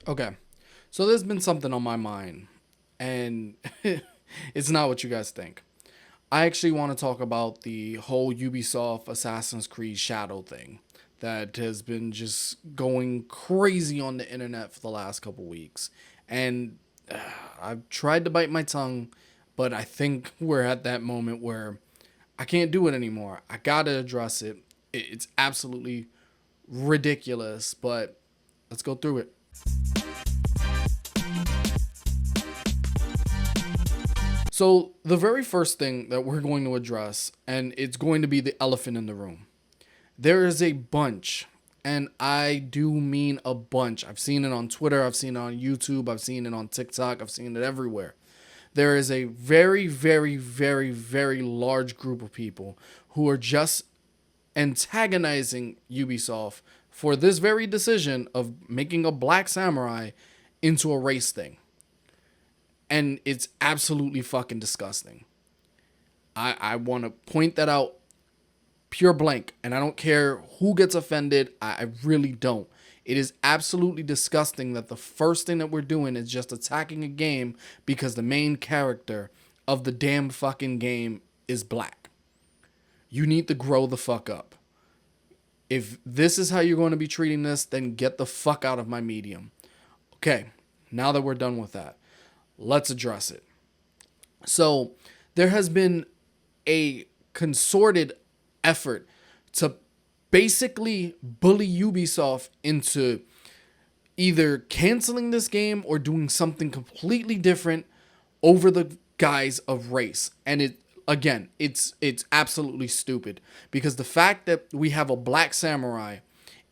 Okay. So there's been something on my mind, and it's not what you guys think. I actually want to talk about the whole Ubisoft Assassin's Creed Shadow thing that has been just going crazy on the internet for the last couple weeks. And I've tried to bite my tongue, but I think we're at that moment where I can't do it anymore. I gotta address it. It's absolutely ridiculous, but let's go through it. So, the very first thing that we're going to address, and it's going to be the elephant in the room, there is a bunch, and I do mean a bunch. I've seen it on Twitter, I've seen it on YouTube, I've seen it on TikTok, I've seen it everywhere. There is a very, very, very, very large group of people who are just antagonizing Ubisoft for this very decision of making a black samurai into a race thing. And it's absolutely fucking disgusting. I want to point that out pure blank. And I don't care who gets offended. I really don't. It is absolutely disgusting that the first thing that we're doing is just attacking a game because the main character of the damn fucking game is black. You need to grow the fuck up. If this is how you're going to be treating this, then get the fuck out of my medium. Okay, now that we're done with that, let's address it. So, there has been a concerted effort to basically bully Ubisoft into either canceling this game or doing something completely different over the guise of race. And it's absolutely stupid because the fact that we have a black samurai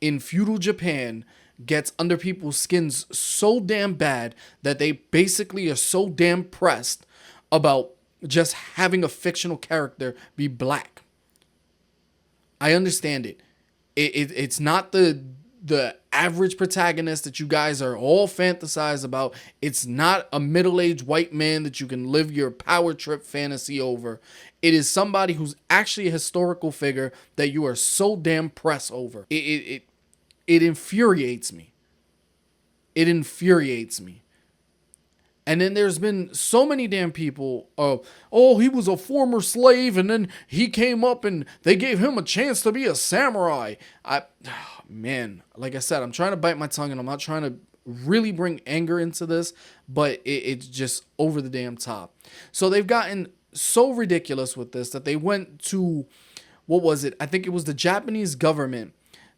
in feudal Japan gets under people's skins so damn bad that they basically are so damn pressed about just having a fictional character be black. I understand it. It's not the average protagonist that you guys are all fantasize about. It's not a middle-aged white man that you can live your power trip fantasy over. It is somebody who's actually a historical figure that you are so damn pressed over. It infuriates me. It infuriates me. And then there's been so many damn people, oh, he was a former slave and then he came up and they gave him a chance to be a samurai. Man, like I said, I'm trying to bite my tongue and I'm not trying to really bring anger into this, but it's just over the damn top. So they've gotten so ridiculous with this that they went to, what was it? I think it was the Japanese government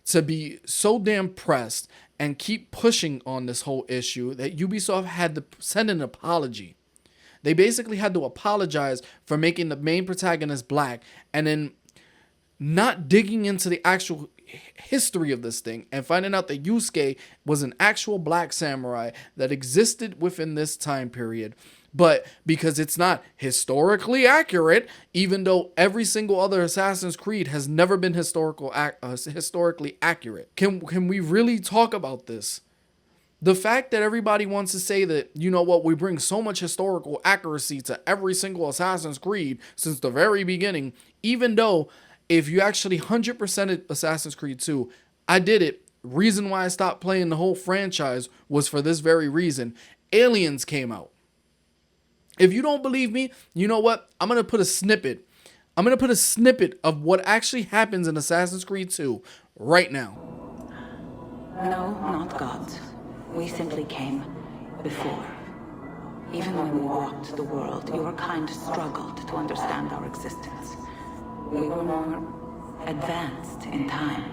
to be so damn pressed and keep pushing on this whole issue that Ubisoft had to send an apology. They basically had to apologize for making the main protagonist black and then not digging into the actual history of this thing and finding out that Yusuke was an actual black samurai that existed within this time period. But because it's not historically accurate, even though every single other Assassin's Creed has never been historically accurate. Can we really talk about this? The fact that everybody wants to say that, you know what, we bring so much historical accuracy to every single Assassin's Creed since the very beginning, even though if you actually 100%ed Assassin's Creed 2, I did it. Reason why I stopped playing the whole franchise was for this very reason. Aliens came out. If you don't believe me, you know what? I'm going to put a snippet. I'm going to put a snippet of what actually happens in Assassin's Creed 2 right now. No, not gods. We simply came before. Even when we walked the world, your kind struggled to understand our existence. We were more advanced in time.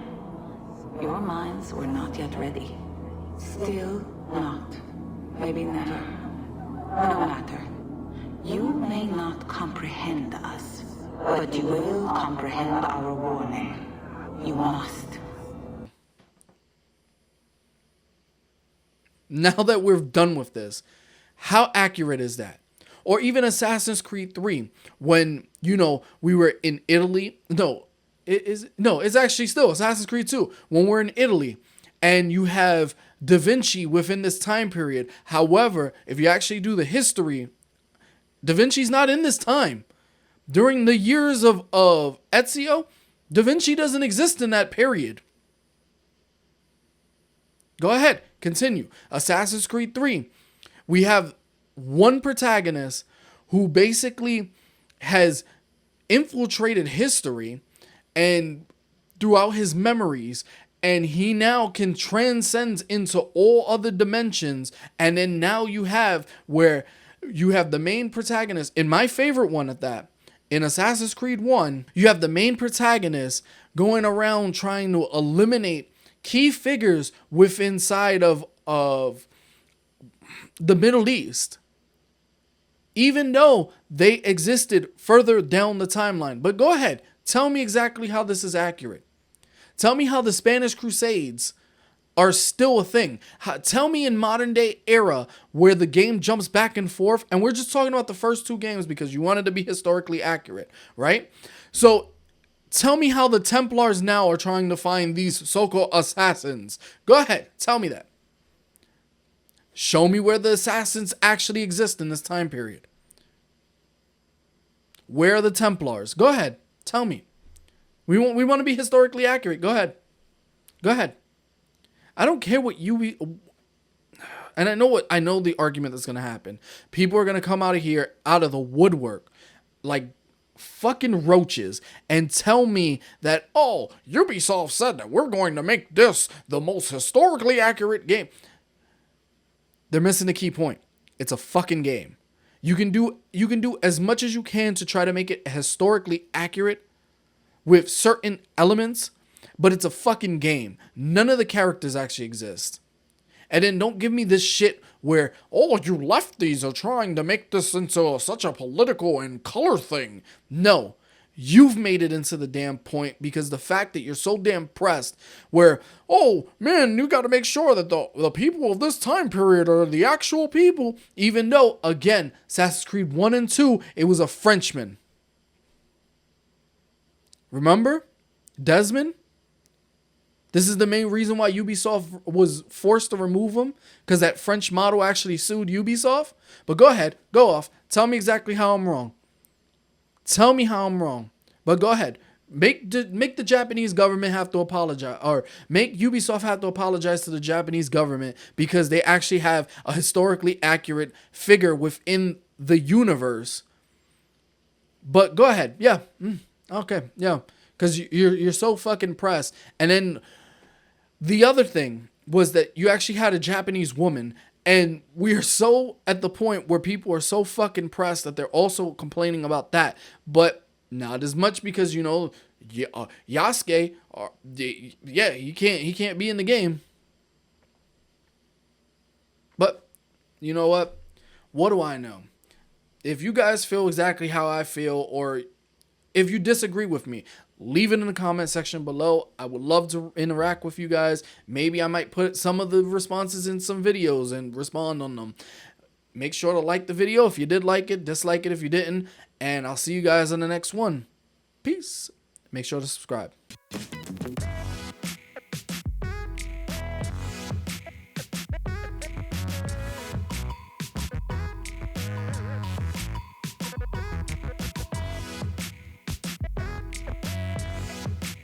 Your minds were not yet ready. Still not. Maybe never. No matter. You may not comprehend us, but you will comprehend our warning. You must. Now that we're done with this, how accurate is that? Or even Assassin's Creed 3, when, you know, we were in Italy. It's actually still Assassin's Creed 2, when we're in Italy and you have DaVinci within this time period. However, if you actually do the history, DaVinci's not in this time. During the years of Ezio, DaVinci doesn't exist in that period. Go ahead, continue. Assassin's Creed 3. We have one protagonist who basically has infiltrated history and throughout his memories, and he now can transcend into all other dimensions. And then now you have where you have the main protagonist, in my favorite one at that, in Assassin's Creed 1, you have the main protagonist going around trying to eliminate key figures within inside of the Middle East, even though they existed further down the timeline. But go ahead, tell me exactly how this is accurate. Tell me how the Spanish Crusades are still a thing. Tell me in modern day era where the game jumps back and forth, and we're just talking about the first two games because you wanted to be historically accurate, right? So tell me how the Templars now are trying to find these so-called assassins. Go ahead, tell me that. Show me where the assassins actually exist in this time period. Where are the Templars? Go ahead, tell me. We want to be historically accurate. Go ahead. Go ahead. I don't care what and I know the argument that's going to happen. People are going to come out of here, out of the woodwork, like fucking roaches, and tell me that, oh, Ubisoft said that we're going to make this the most historically accurate game. They're missing the key point. It's a fucking game. You can do as much as you can to try to make it historically accurate with certain elements, but it's a fucking game. None of the characters actually exist. And then don't give me this shit where, oh, you lefties are trying to make this into such a political and color thing. No, you've made it into the damn point because the fact that you're so damn pressed where, oh, man, you got to make sure that the people of this time period are the actual people, even though, again, Assassin's Creed 1 and 2, it was a Frenchman. Remember? Desmond? This is the main reason why Ubisoft was forced to remove him, because that French model actually sued Ubisoft. But go ahead, go off. Tell me exactly how I'm wrong. Tell me how I'm wrong. But go ahead. Make the Japanese government have to apologize, or make Ubisoft have to apologize to the Japanese government because they actually have a historically accurate figure within the universe. But go ahead. Yeah. Okay, yeah, because you're so fucking pressed. And then the other thing was that you actually had a Japanese woman, and we are so at the point where people are so fucking pressed that they're also complaining about that, but not as much because, you know, Yasuke, yeah, he can't be in the game. But you know what? What do I know? If you guys feel exactly how I feel, or if you disagree with me, leave it in the comment section below. I would love to interact with you guys. Maybe I might put some of the responses in some videos and respond on them. Make sure to like the video if you did like it, dislike it if you didn't, and I'll see you guys in the next one. Peace. Make sure to subscribe.